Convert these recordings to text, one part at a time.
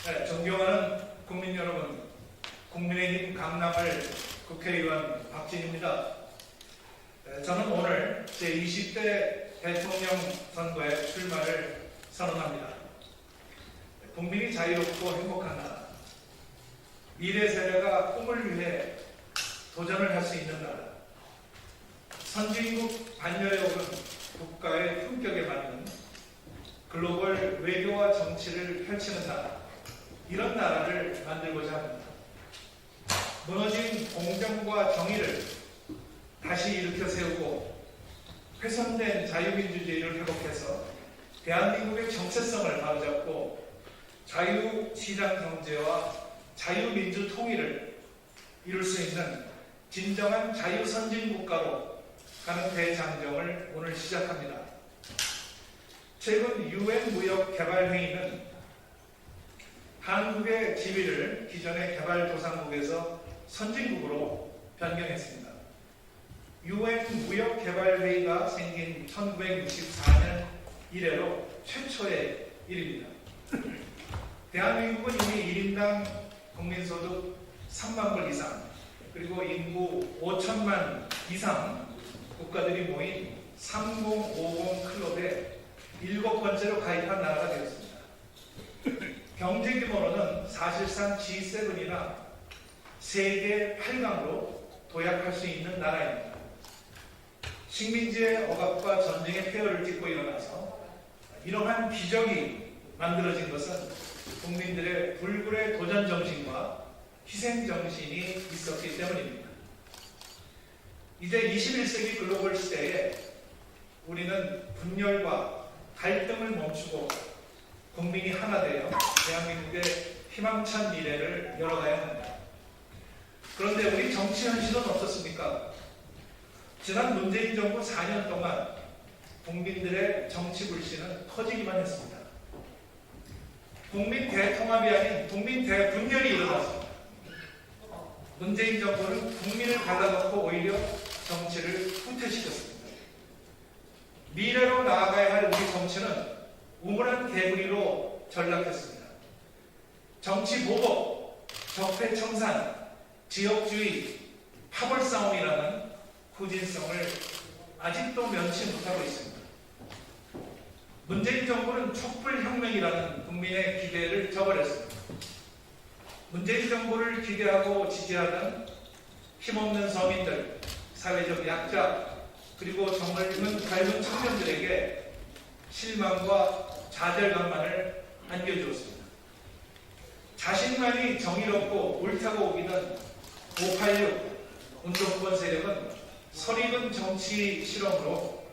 네, 존경하는 국민 여러분, 국민의힘 강남을 국회의원 박진입니다. 저는 오늘 제20대 대통령 선거에 출마를 선언합니다. 국민이 자유롭고 행복한 나라, 미래 세대가 꿈을 위해 도전을 할 수 있는 나라, 선진국 반열에 오른 국가의 품격에 맞는 글로벌 외교와 정치를 펼치는 나라, 이런 나라를 만들고자 합니다. 무너진 공정과 정의를 다시 일으켜 세우고 훼손된 자유민주주의를 회복해서 대한민국의 정체성을 바로잡고 자유시장 경제와 자유민주 통일을 이룰 수 있는 진정한 자유선진국가로 가는 대장정을 오늘 시작합니다. 최근 UN 무역개발회의는 한국의 지위를 기존의 개발도상국에서 선진국으로 변경했습니다. UN 무역개발회의가 생긴 1964년 이래로 최초의 일입니다. 대한민국은 이미 1인당 국민소득 3만 불 이상, 그리고 인구 5천만 이상 국가들이 모인 3050 클럽에 7번째로 가입한 나라가 되었습니다. 경제 규모로는 사실상 G7이나 세계 8강으로 도약할 수 있는 나라입니다. 식민지의 억압과 전쟁의 폐허를 딛고 일어나서 이러한 기적이 만들어진 것은 국민들의 불굴의 도전 정신과 희생 정신이 있었기 때문입니다. 이제 21세기 글로벌 시대에 우리는 분열과 갈등을 멈추고 국민이 하나 되어 대한민국의 희망찬 미래를 열어가야 합니다. 그런데 우리 정치 현실은 어떻습니까? 지난 문재인 정부 4년 동안 국민들의 정치 불신은 커지기만 했습니다. 국민 대통합이 아닌 국민 대분열이 일어났습니다. 문재인 정부는 국민을 갈라놓고 오히려 정치를 후퇴시켰습니다. 미래로 나아가야 할 우리 정치는 우물한 개구리로 전락했습니다. 정치 보복, 적폐청산, 지역주의, 파벌싸움이라는 후진성을 아직도 면치 못하고 있습니다. 문재인 정부는 촛불혁명이라는 국민의 기대를 저버렸습니다. 문재인 정부를 기대하고 지지하는 힘없는 서민들, 사회적 약자, 그리고 젊은 젊은 청년들에게 실망과 좌절감만을 안겨주었습니다. 자신만이 정의롭고 옳다고 우기는 586 운동권 세력은 설익은 정치 실험으로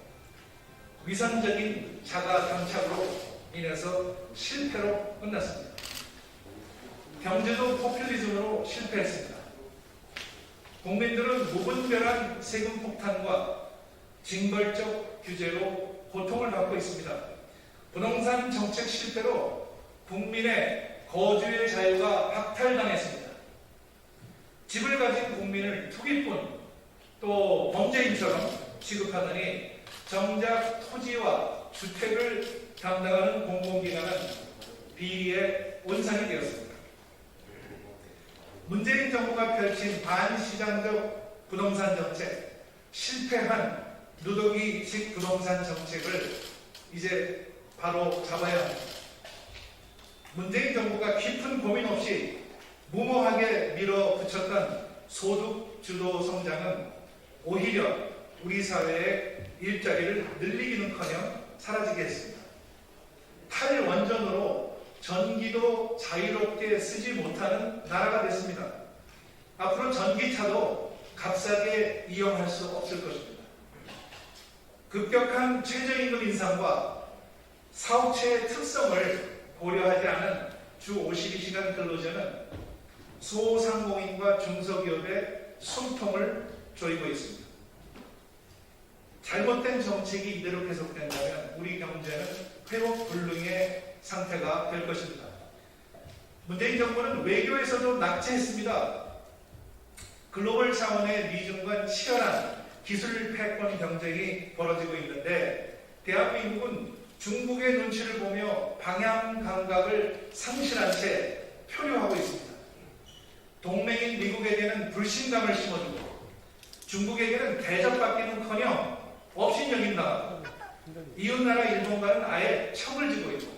위선적인 자가 당착으로 인해서 실패로 끝났습니다. 경제도 포퓰리즘으로 실패했습니다. 국민들은 무분별한 세금 폭탄과 징벌적 규제로 고통을 받고 있습니다. 부동산 정책 실패로 국민의 거주의 자유가 박탈당했습니다. 집을 가진 국민을 투기꾼 또 범죄인처럼 취급하더니 정작 토지와 주택을 담당하는 공공기관은 비리의 온상이 되었습니다. 문재인 정부가 펼친 반시장적 부동산 정책, 실패한 누더기식 부동산 정책을 이제 바로 잡아야 합니다. 문재인 정부가 깊은 고민 없이 무모하게 밀어붙였던 소득 주도 성장은 오히려 우리 사회의 일자리를 늘리기는커녕 사라지게 했습니다. 탈원전으로 전기도 자유롭게 쓰지 못하는 나라가 됐습니다. 앞으로 전기차도 값싸게 이용할 수 없을 것입니다. 급격한 최저임금 인상과 사업체의 특성을 고려하지 않은 주 52시간 근로제는 소상공인과 중소기업의 숨통을 조이고 있습니다. 잘못된 정책이 이대로 계속된다면 우리 경제는 회복 불능의 상태가 될 것입니다. 문재인 정부는 외교에서도 낙제했습니다. 글로벌 차원의 미중간 치열한 기술 패권 경쟁이 벌어지고 있는데 대한민국은 중국의 눈치를 보며 방향 감각을 상실한 채 표류하고 있습니다. 동맹인 미국에게는 불신감을 심어주고 중국에게는 대접받기는커녕 업신여긴당하고 이웃나라 일본과는 아예 척을 지고 있고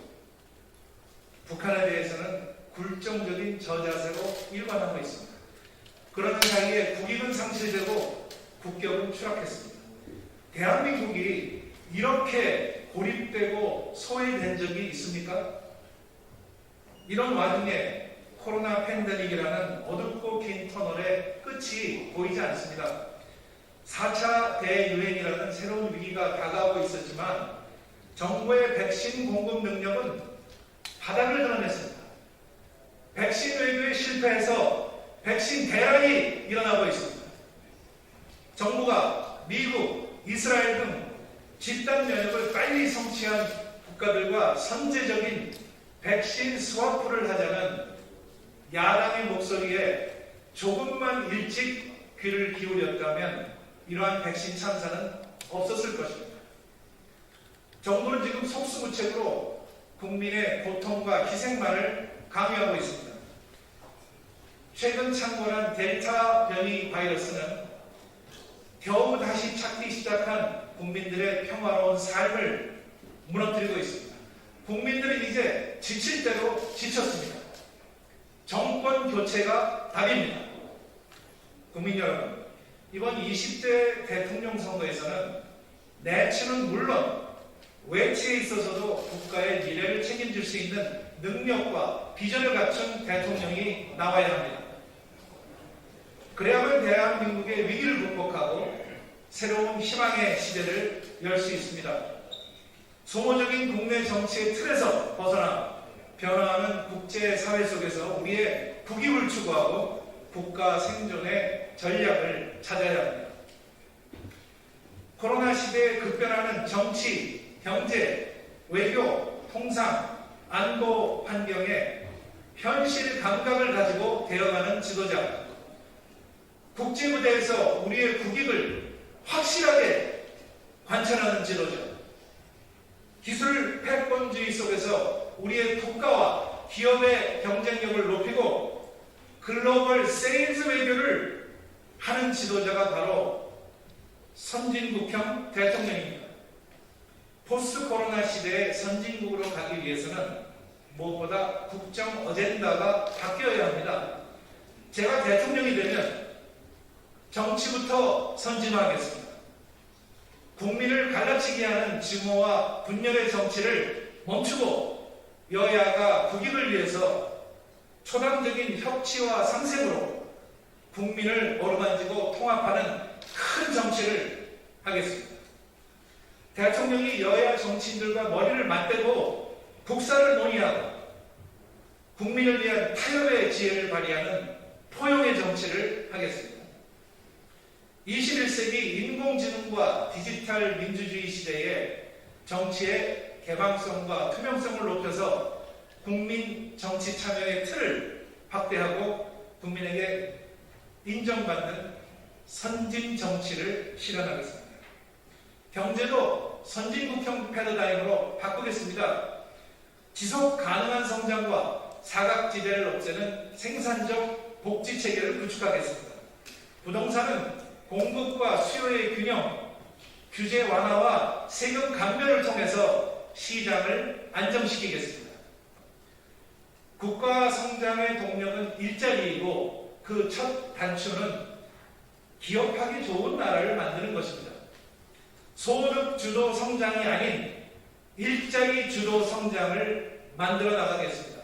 북한에 대해서는 굴종적인 저자세로 일관하고 있습니다. 그러는 사이에 국익은 상실되고 국격은 추락했습니다. 대한민국이 이렇게 고립되고 소외된 적이 있습니까? 이런 와중에 코로나 팬데믹이라는 어둡고 긴 터널의 끝이 보이지 않습니다. 4차 대유행이라는 새로운 위기가 다가오고 있었지만 정부의 백신 공급 능력은 바닥을 드러냈습니다. 백신 외교에 실패해서 백신 대란이 일어나고 있습니다. 정부가 미국, 이스라엘 등 집단 면역을 빨리 성취한 국가들과 선제적인 백신 스와프를 하자는 야당의 목소리에 조금만 일찍 귀를 기울였다면 이러한 백신 참사는 없었을 것입니다. 정부는 지금 속수무책으로 국민의 고통과 희생만을 강요하고 있습니다. 최근 창궐한 델타 변이 바이러스는 겨우 다시 찾기 시작한 국민들의 평화로운 삶을 무너뜨리고 있습니다. 국민들은 이제 지칠 대로 지쳤습니다. 정권 교체가 답입니다. 국민 여러분, 이번 20대 대통령 선거에서는 내치는 물론 외치에 있어서도 국가의 미래를 책임질 수 있는 능력과 비전을 갖춘 대통령이 나와야 합니다. 그래야만 대한민국의 위기를 극복하고 새로운 희망의 시대를 열 수 있습니다. 소모적인 국내 정치의 틀에서 벗어나 변화하는 국제사회 속에서 우리의 국익을 추구하고 국가 생존의 전략을 찾아야 합니다. 코로나 시대에 급변하는 정치, 경제, 외교, 통상, 안보 환경에 현실 감각을 가지고 되어가는 지도자, 국제무대에서 우리의 국익을 확실하게 관찰하는 지도자, 기술 패권주의 속에서 우리의 국가와 기업의 경쟁력을 높이고 글로벌 세일즈 외교를 하는 지도자가 바로 선진국형 대통령입니다. 포스트 코로나 시대의 선진국으로 가기 위해서는 무엇보다 국정 어젠다가 바뀌어야 합니다. 제가 대통령이 되면 정치부터 선진화하겠습니다. 국민을 갈라치게 하는 증오와 분열의 정치를 멈추고 여야가 국익을 위해서 초당적인 협치와 상생으로 국민을 어루만지고 통합하는 큰 정치를 하겠습니다. 대통령이 여야 정치인들과 머리를 맞대고 국사를 논의하고 국민을 위한 타협의 지혜를 발휘하는 포용의 정치를 하겠습니다. 21세기 인공지능과 디지털 민주주의 시대에 정치의 개방성과 투명성을 높여서 국민 정치 참여의 틀을 확대하고 국민에게 인정받는 선진 정치를 실현하겠습니다. 경제도 선진국형 패러다임으로 바꾸겠습니다. 지속 가능한 성장과 사각지대를 없애는 생산적 복지 체계를 구축하겠습니다. 부동산은 공급과 수요의 균형, 규제 완화와 세금 감면을 통해서 시장을 안정시키겠습니다. 국가 성장의 동력은 일자리이고 그 첫 단추는 기업하기 좋은 나라를 만드는 것입니다. 소득 주도 성장이 아닌 일자리 주도 성장을 만들어 나가겠습니다.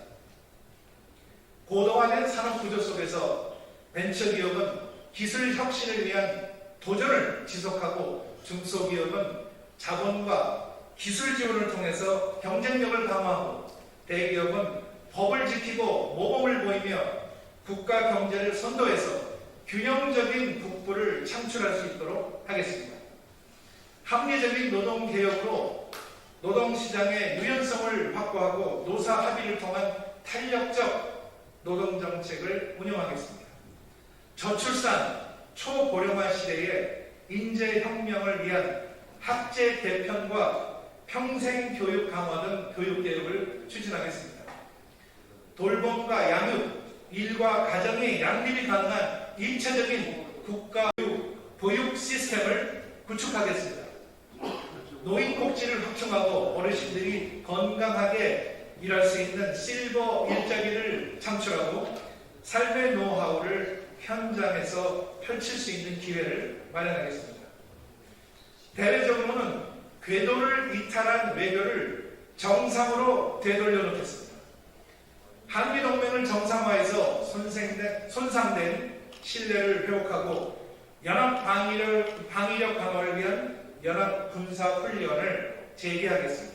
고도화된 산업 구조 속에서 벤처기업은 기술 혁신을 위한 도전을 지속하고 중소기업은 자본과 기술 지원을 통해서 경쟁력을 강화하고 대기업은 법을 지키고 모범을 보이며 국가 경제를 선도해서 균형적인 국부를 창출할 수 있도록 하겠습니다. 합리적인 노동개혁으로 노동시장의 유연성을 확보하고 노사 합의를 통한 탄력적 노동정책을 운영하겠습니다. 저출산, 초고령화 시대에 인재혁명을 위한 학제 개편과 평생교육 강화 등 교육개혁을 추진하겠습니다. 돌봄과 양육, 일과 가정의 양립이 가능한 입체적인 국가 보육 시스템을 구축하겠습니다. 노인 복지를 확충하고 어르신들이 건강하게 일할 수 있는 실버 일자리를 창출하고 삶의 노하우를 현장에서 펼칠 수 있는 기회를 마련하겠습니다. 대외적으로는 궤도를 이탈한 외교를 정상으로 되돌려 놓겠습니다. 한미동맹을 정상화해서 손상된 신뢰를 회복하고 연합 방위력 강화를 위한 연합 군사훈련을 재개하겠습니다.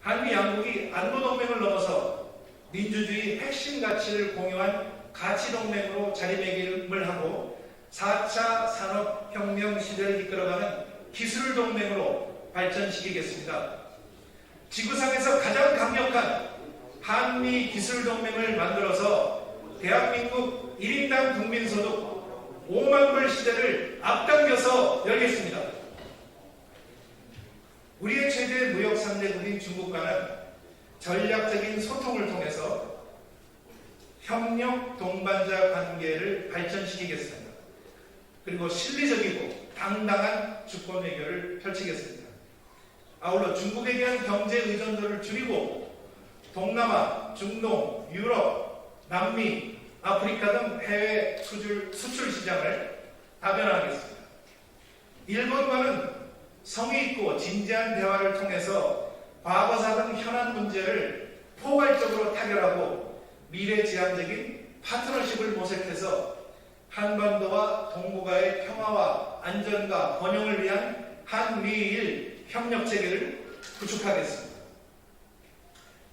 한미 양국이 안보동맹을 넘어서 민주주의 핵심 가치를 공유한 가치동맹으로 자리매김을 하고 4차 산업혁명 시대를 이끌어가는 기술동맹으로 발전시키겠습니다. 지구상에서 가장 강력한 한미 기술동맹을 만들어서 대한민국 1인당 국민소득 5만 불 시대를 앞당겨서 열겠습니다. 우리의 최대 무역 상대국인 중국과는 전략적인 소통을 통해서 협력 동반자 관계를 발전시키겠습니다. 그리고 실리적이고 당당한 주권 외교를 펼치겠습니다. 아울러 중국에 대한 경제 의존도를 줄이고 동남아, 중동, 유럽, 남미, 아프리카 등 해외 수출 시장을 다변화하겠습니다. 일본과는 성의 있고 진지한 대화를 통해서 과거사 등 현안 문제를 포괄적으로 타결하고 미래지향적인 파트너십을 모색해서 한반도와 동북아의 평화와 안전과 번영을 위한 한미일 협력체계를 구축하겠습니다.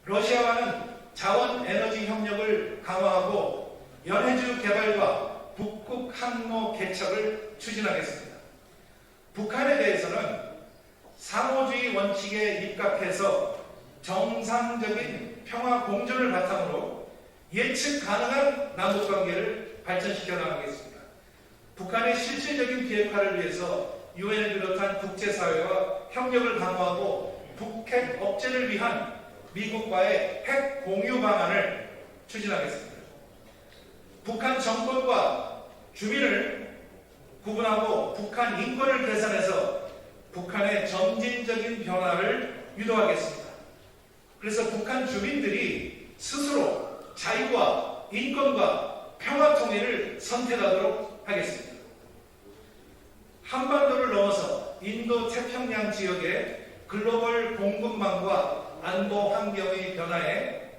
러시아와는 자원 에너지 협력을 강화하고 연해주 개발과 북극 항로 개척을 추진하겠습니다. 북한에 대해서는 상호주의 원칙에 입각해서 정상적인 평화 공존을 바탕으로 예측 가능한 남북관계를 발전시켜 나가겠습니다. 북한의 실질적인 비핵화를 위해서 유엔을 비롯한 국제사회와 협력을 강화하고 북핵 억제를 위한 미국과의 핵 공유 방안을 추진하겠습니다. 북한 정권과 주민을 구분하고 북한 인권을 개선해서 북한의 점진적인 변화를 유도하겠습니다. 그래서 북한 주민들이 스스로 자유와 인권과 평화 통일을 선택하도록 하겠습니다. 한반도를 넘어서 인도 태평양 지역의 글로벌 공급망과 안보 환경의 변화에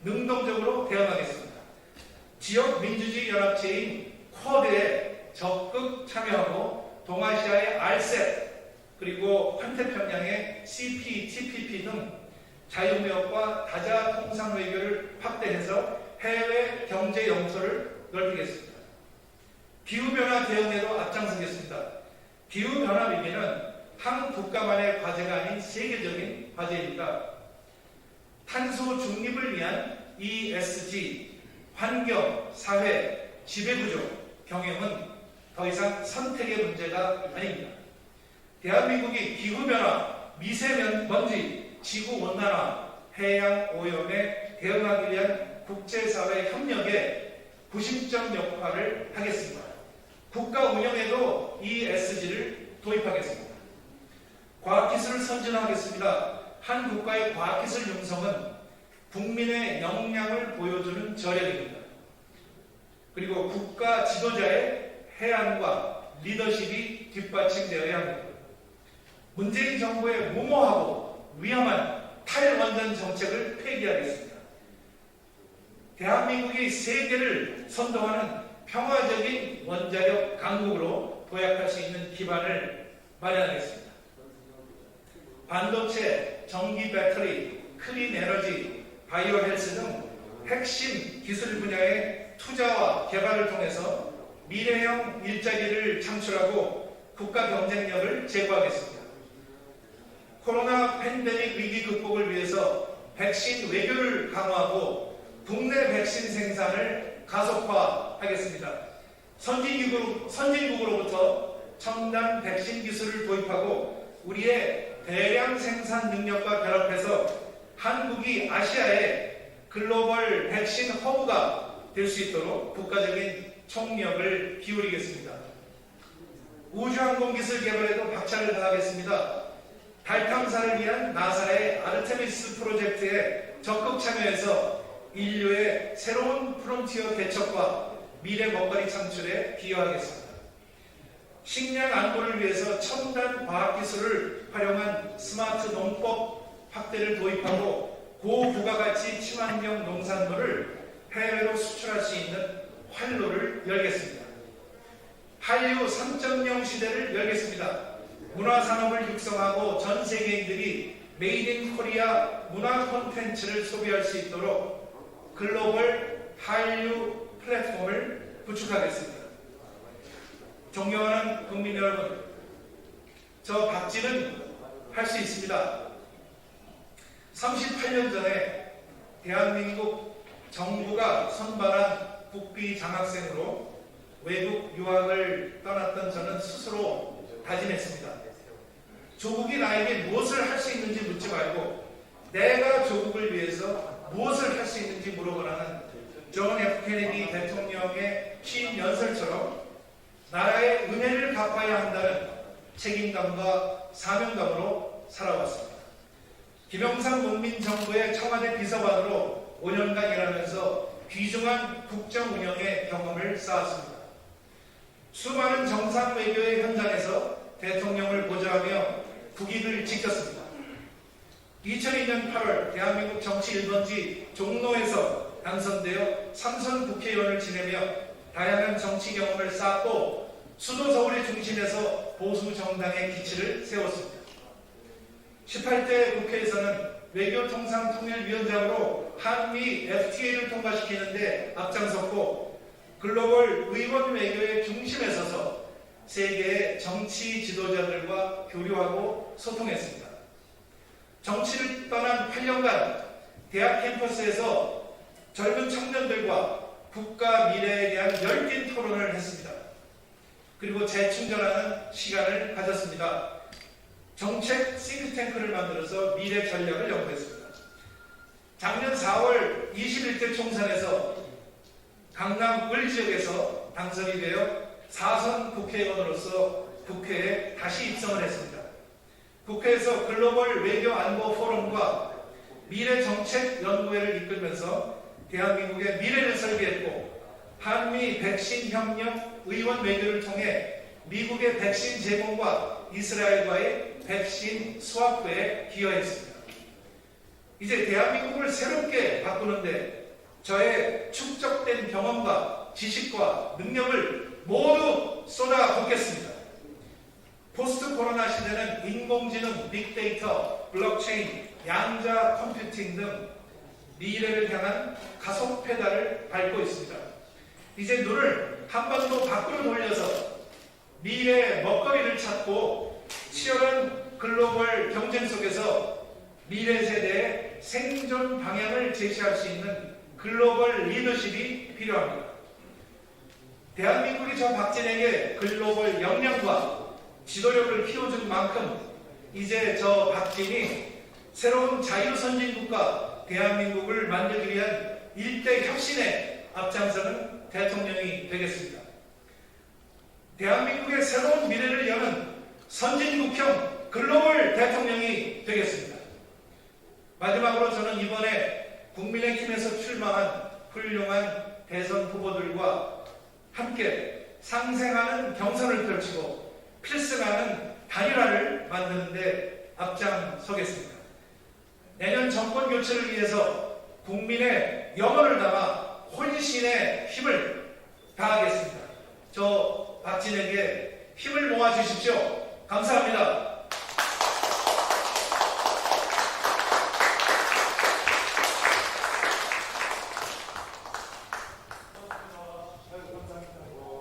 능동적으로 대응하겠습니다. 지역 민주주의 연합체인 쿼드에 적극 참여하고 동아시아의 RCEP 그리고 환태평양의 CPTPP 등 자유무역과 다자 통상 외교를 확대해서 해외 경제 영토를 넓히겠습니다. 기후변화 대응에도 앞장서겠습니다. 기후변화 위기는 한 국가만의 과제가 아닌 세계적인 과제입니다. 탄소 중립을 위한 ESG, 환경, 사회, 지배구조, 경영은 더 이상 선택의 문제가 아닙니다. 대한민국이 기후변화, 미세먼지, 지구온난화, 해양오염에 대응하기 위한 국제사회 협력에 구심점 역할을 하겠습니다. 국가 운영에도 ESG를 도입하겠습니다. 과학기술을 선진화하겠습니다. 한 국가의 과학기술 융성은 국민의 역량을 보여주는 저력입니다. 그리고 국가 지도자의 해안과 리더십이 뒷받침되어야 합니다. 문재인 정부의 무모하고 위험한 탈원전 정책을 폐기하겠습니다. 대한민국이 세계를 선도하는 평화적인 원자력 강국으로 도약할 수 있는 기반을 마련하겠습니다. 반도체, 전기 배터리, 클린 에너지, 바이오 헬스 등 핵심 기술 분야의 투자와 개발을 통해서 미래형 일자리를 창출하고 국가 경쟁력을 제고하겠습니다. 코로나 팬데믹 위기 극복을 위해서 백신 외교를 강화하고 국내 백신 생산을 가속화하겠습니다. 선진국으로부터 첨단 백신 기술을 도입하고 우리의 대량 생산 능력과 결합해서 한국이 아시아의 글로벌 백신 허브가 될 수 있도록 국가적인 총력을 기울이겠습니다. 우주항공기술 개발에도 박차를 가하겠습니다. 달 탐사를 위한 나사의 아르테미스 프로젝트에 적극 참여해서 인류의 새로운 프론티어 개척과 미래 먹거리 창출에 기여하겠습니다. 식량 안보를 위해서 첨단 과학기술을 활용한 스마트 농법 확대를 도입하고 고부가가치 친환경 농산물을 해외로 수출할 수 있는 활로를 열겠습니다. 한류 3.0 시대를 열겠습니다. 문화산업을 육성하고 전 세계인들이 메이드 인 코리아 문화 콘텐츠를 소비할 수 있도록 글로벌 한류 플랫폼을 구축하겠습니다. 존경하는 국민 여러분, 저 박지는 할 수 있습니다. 38년 전에 대한민국 정부가 선발한 국비 장학생으로 외국 유학을 떠났던 저는 스스로 다짐했습니다. 조국이 나에게 무엇을 할 수 있는지 묻지 말고 내가 조국을 위해서 무엇을 할 수 있는지 물어보라는 존 F 케네디 대통령의 취임 연설처럼 나라의 은혜를 갚아야 한다는 책임감과 사명감으로 살아왔습니다. 김영삼 국민정부의 청와대 비서관으로 5년간 일하면서 귀중한 국정 운영의 경험을 쌓았습니다. 수많은 정상 외교의 현장에서 대통령을 보좌하며 국익을 지켰습니다. 2002년 8월 대한민국 정치 1번지 종로에서 당선되어 3선 국회의원을 지내며 다양한 정치 경험을 쌓고 수도 서울의 중심에서 보수 정당의 기치를 세웠습니다. 18대 국회에서는 외교통상통일위원장으로 한미 FTA를 통과시키는데 앞장섰고 글로벌 의원 외교의 중심에 서서 세계의 정치 지도자들과 교류하고 소통했습니다. 정치를 떠난 8년간 대학 캠퍼스에서 젊은 청년들과 국가 미래에 대한 열띤 토론을 했습니다. 그리고 재충전하는 시간을 가졌습니다. 정책 싱크탱크를 만들어서 미래 전략을 연구했습니다. 작년 4월 21대 총선에서 강남 을 지역에서 당선이 되어 4선 국회의원으로서 국회에 다시 입성을 했습니다. 국회에서 글로벌 외교 안보 포럼과 미래정책 연구회를 이끌면서 대한민국의 미래를 설계했고 한미 백신 협력 의원 외교를 통해 미국의 백신 제공과 이스라엘과의 백신 스와프에 기여했습니다. 이제 대한민국을 새롭게 바꾸는데 저의 축적된 경험과 지식과 능력을 모두 쏟아붓겠습니다. 포스트 코로나 시대는 인공지능, 빅데이터, 블록체인, 양자 컴퓨팅 등 미래를 향한 가속 페달을 밟고 있습니다. 이제 눈을 한 번 더 밖으로 돌려서 미래의 먹거리를 찾고 치열한 글로벌 경쟁 속에서 미래 세대의 생존 방향을 제시할 수 있는 글로벌 리더십이 필요합니다. 대한민국이 저 박진에게 글로벌 역량과 지도력을 키워준 만큼 이제 저 박진이 새로운 자유선진국가 대한민국을 만들기 위한 일대 혁신에 앞장서는 대통령이 되겠습니다. 대한민국의 새로운 미래를 여는 선진국형 글로벌 대통령이 되겠습니다. 마지막으로 저는 이번에 국민의힘에서 출마한 훌륭한 대선 후보들과 함께 상생하는 경선을 펼치고 필승하는 단일화를 만드는데 앞장서겠습니다. 내년 정권 교체를 위해서 국민의 영혼을 담아 혼신의 힘을 다하겠습니다. 저 박진에게 힘을 모아 주십시오. 감사합니다.